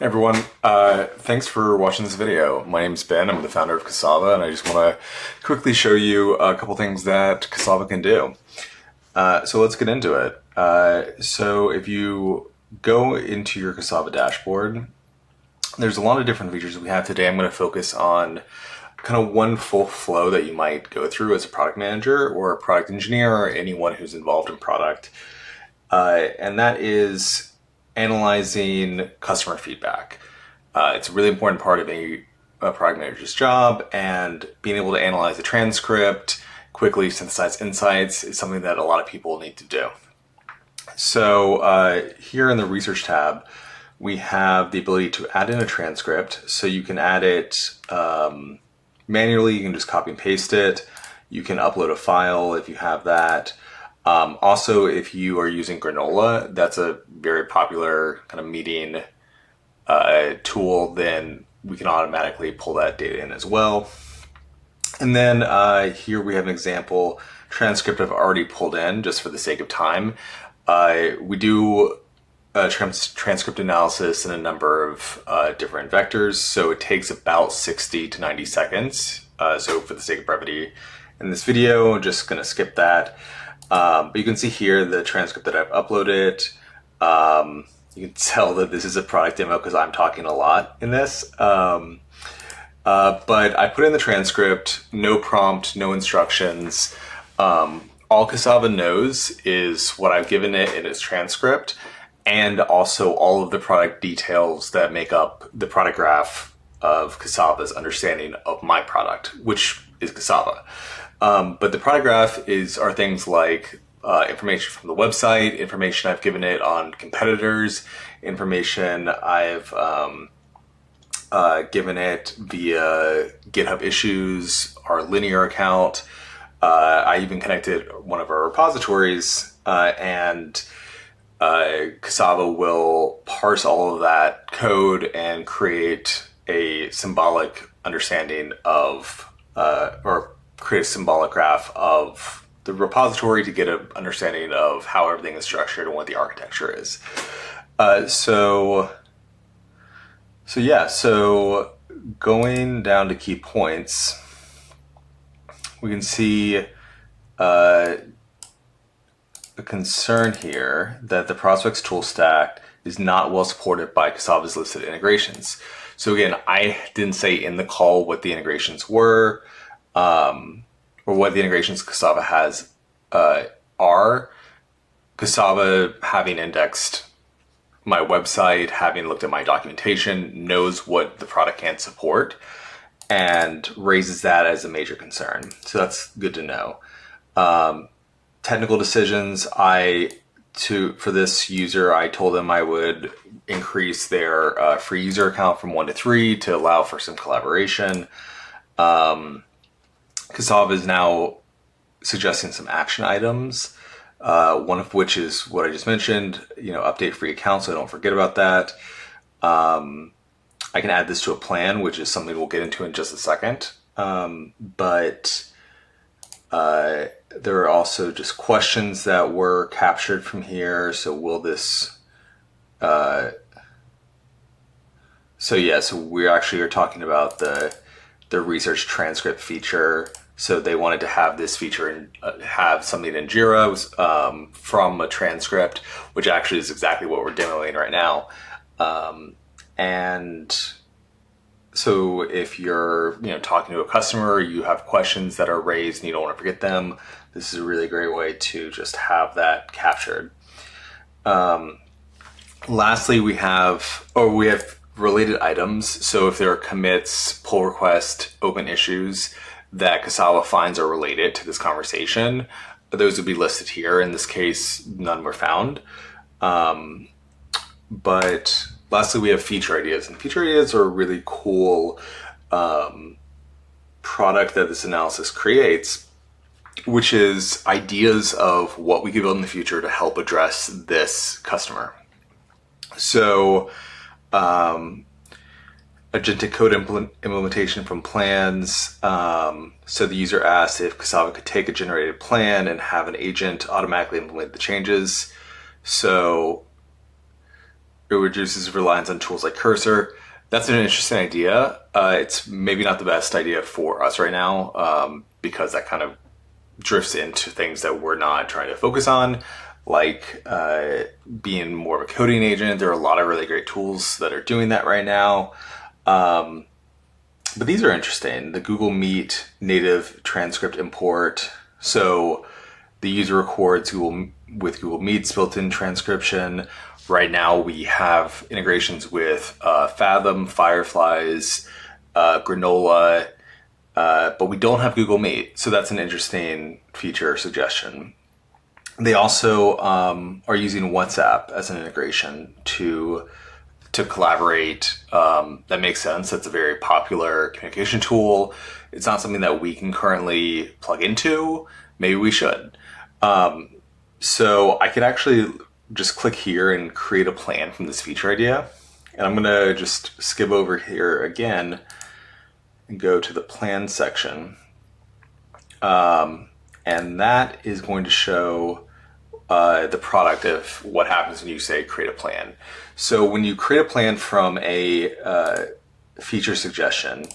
Everyone, thanks for watching this video. My name's Ben, I'm the founder of Kasava, and I just want to quickly show you a couple things that Kasava can do. So let's get into it. So if you go into your Kasava dashboard, there's a lot of different features we have today. I'm going to focus on kind of one full flow that you might go through as a product manager or a product engineer or anyone who's involved in product. And that is analyzing customer feedback. It's a really important part of a product manager's job, and being able to analyze the transcript, quickly synthesize insights is something that a lot of people need to do. So here in the research tab, we have the ability to add in a transcript. So you can add it manually, you can just copy and paste it. You can upload a file if you have that. Also, if you are using Granola, that's a very popular kind of meeting tool, then we can automatically pull that data in as well. And then here we have an example transcript I've already pulled in just for the sake of time. We do transcript analysis in a number of different vectors, so it takes about 60 to 90 seconds. So for the sake of brevity in this video, I'm just going to skip that. But you can see here the transcript that I've uploaded. You can tell that this is a product demo because I'm talking a lot in this. But I put in the transcript, no prompt, no instructions. All Kasava knows is what I've given it in its transcript, and also all of the product details that make up the product graph of Kasava's understanding of my product, which is Kasava. But the product graph are things like information from the website, information I've given it on competitors, information I've given it via GitHub issues, our linear account. I even connected one of our repositories, and Kasava will parse all of that code and create a symbolic understanding of, or create a symbolic graph of the repository to get an understanding of how everything is structured and what the architecture is. So going down to key points, we can see a concern here that the prospects tool stack is not well supported by Kasava's listed integrations. So again, I didn't say in the call what the integrations were, or what the integrations Kasava has are. Kasava, having indexed my website, having looked at my documentation, knows what the product can support and raises that as a major concern. So that's good to know. Technical decisions, for this user, I told them I would increase their free user account from 1 to 3 to allow for some collaboration. Kasava is now suggesting some action items, one of which is what I just mentioned, update free accounts, so I don't forget about that. I can add this to a plan, which is something we'll get into in just a second. But there are also just questions that were captured from here. So will this, so we actually are talking about the research transcript feature. So they wanted to have this feature and have something in Jira from a transcript, which actually is exactly what we're demoing right now. And so if you're talking to a customer, you have questions that are raised and you don't want to forget them, this is a really great way to just have that captured. Lastly, we have related items. So if there are commits, pull requests, open issues that Kasava finds are related to this conversation, those would be listed here. In this case, none were found. But lastly, we have feature ideas, and feature ideas are a really cool product that this analysis creates, which is ideas of what we could build in the future to help address this customer. So agentic code implementation from plans. So the user asked if Kasava could take a generated plan and have an agent automatically implement the changes. So It reduces reliance on tools like Cursor. That's an interesting idea. It's maybe not the best idea for us right now because that kind of drifts into things that we're not trying to focus on, like being more of a coding agent. There are a lot of really great tools that are doing that right now. But these are interesting. The Google Meet native transcript import. So the user records with Google Meet's built-in transcription. Right now we have integrations with Fathom, Fireflies, Granola, but we don't have Google Meet. So that's an interesting feature suggestion. They also are using WhatsApp as an integration to collaborate. That makes sense. That's a very popular communication tool. It's not something that we can currently plug into. Maybe we should. So I could actually just click here and create a plan from this feature idea. And I'm going to just skip over here again and go to the plan section. And that is going to show the product of what happens when you say create a plan. So when you create a plan from a feature suggestion,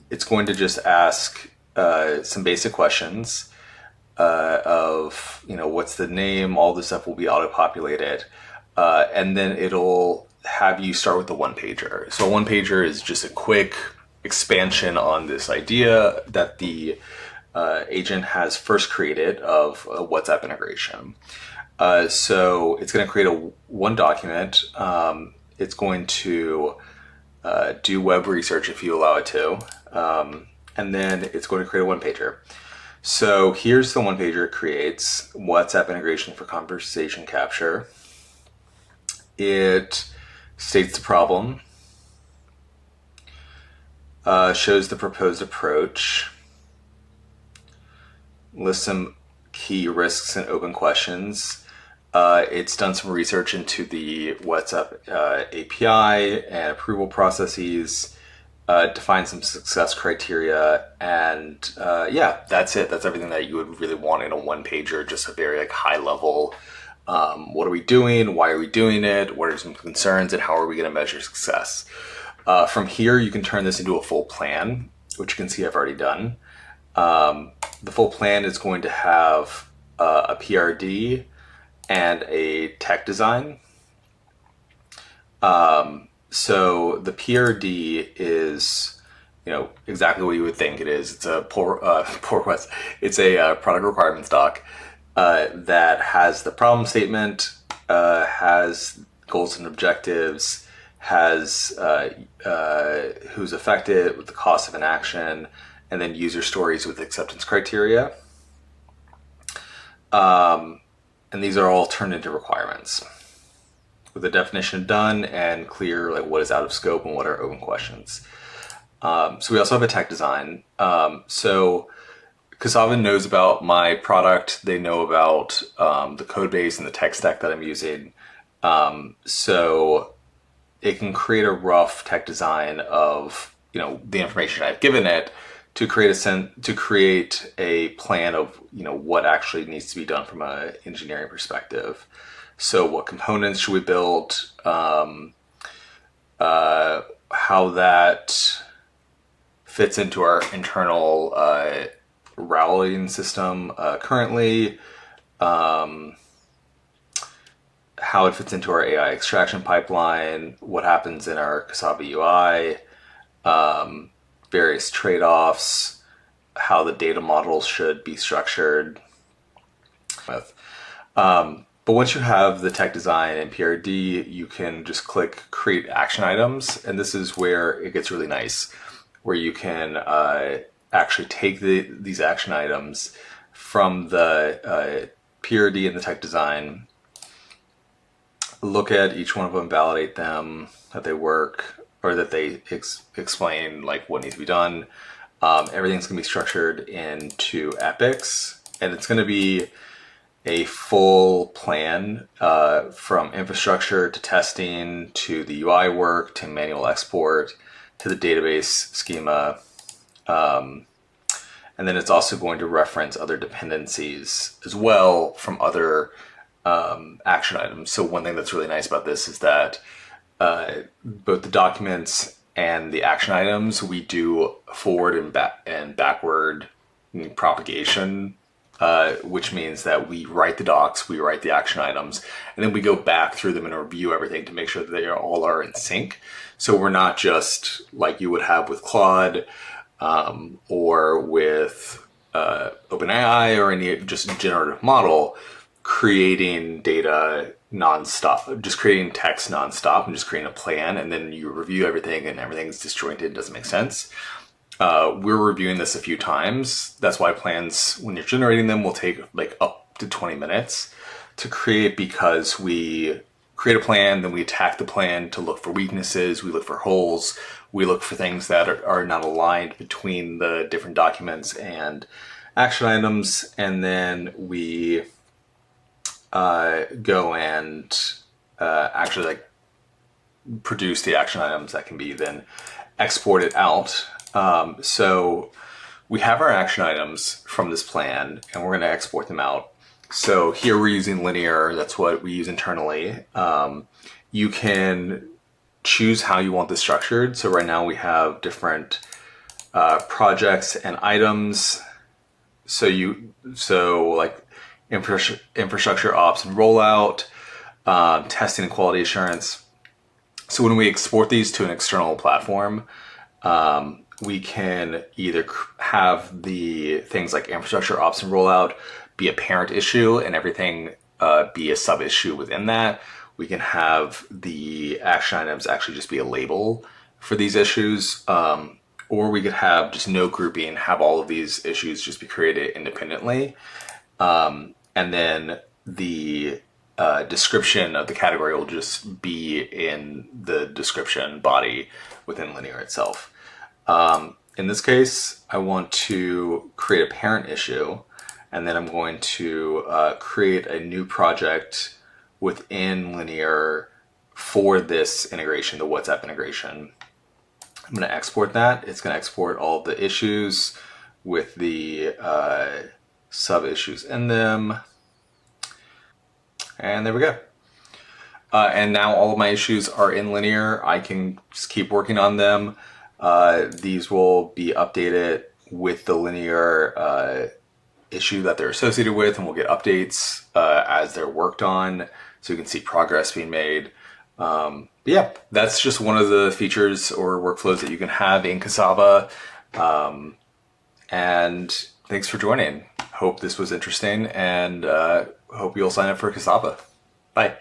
it's going to just ask some basic questions of, what's the name, all this stuff will be auto-populated. And then it'll have you start with the one pager. So a one pager is just a quick expansion on this idea that the agent has first created of a WhatsApp integration. So it's going to create one document. It's going to do web research if you allow it to. And then it's going to create a one pager. So here's the one pager it creates: WhatsApp integration for conversation capture. It states the problem, shows the proposed approach, lists some key risks and open questions. It's done some research into the WhatsApp API and approval processes, define some success criteria, and that's it. That's everything that you would really want in a one pager, just a very high level. What are we doing? Why are we doing it? What are some concerns, and how are we going to measure success? From here, you can turn this into a full plan, which you can see I've already done. The full plan is going to have a PRD and a tech design. So the PRD is, exactly what you would think it is. It's a pull request. It's a product requirements doc that has the problem statement, has goals and objectives, has who's affected, with the cost of an action, and then user stories with acceptance criteria. And these are all turned into requirements with the definition done and clear, what is out of scope and what are open questions. So we also have a tech design. So Kasava knows about my product. They know about the code base and the tech stack that I'm using. So it can create a rough tech design of, the information I've given it to create a plan of, what actually needs to be done from an engineering perspective. So what components should we build? How that fits into our internal routing system currently, how it fits into our AI extraction pipeline, what happens in our Kasava UI, various trade-offs, how the data models should be structured. But once you have the tech design and PRD, you can just click create action items. And this is where it gets really nice, where you can actually take these action items from the PRD and the tech design, look at each one of them, validate them, that they work, or that they explain what needs to be done. Everything's going to be structured into epics, and it's going to be a full plan from infrastructure to testing to the UI work to manual export to the database schema. And then it's also going to reference other dependencies as well from other action items. So one thing that's really nice about this is that both the documents and the action items, we do forward and backward propagation, which means that we write the docs, we write the action items, and then we go back through them and review everything to make sure that they all are in sync. So we're not just like you would have with Claude or with OpenAI or any just generative model, creating data nonstop, just creating text nonstop and just creating a plan, and then you review everything and everything's disjointed, doesn't make sense. We're reviewing this a few times. That's why plans, when you're generating them, will take like up to 20 minutes to create, because we create a plan, then we attack the plan to look for weaknesses, we look for holes, we look for things that are not aligned between the different documents and action items, and then we go and actually like produce the action items that can be then exported out. So we have our action items from this plan and we're going to export them out. So here we're using linear. That's what we use internally. You can choose how you want this structured. So right now we have different projects and items. So like infrastructure ops and rollout, testing and quality assurance. So when we export these to an external platform, we can either have the things like infrastructure ops and rollout be a parent issue and everything be a sub issue within that. We can have the action items actually just be a label for these issues. Or we could have just no grouping, have all of these issues just be created independently. And then the description of the category will just be in the description body within Linear itself. In this case, I want to create a parent issue, and then I'm going to create a new project within Linear for this integration, the WhatsApp integration. I'm going to export that. It's going to export all of the issues with the sub issues in them. And there we go. And now all of my issues are in Linear. I can just keep working on them. These will be updated with the Linear issue that they're associated with, and we'll get updates as they're worked on, so you can see progress being made. But yeah, that's just one of the features or workflows that you can have in Kasava. And thanks for joining. Hope this was interesting, and hope you'll sign up for Kasava. Bye.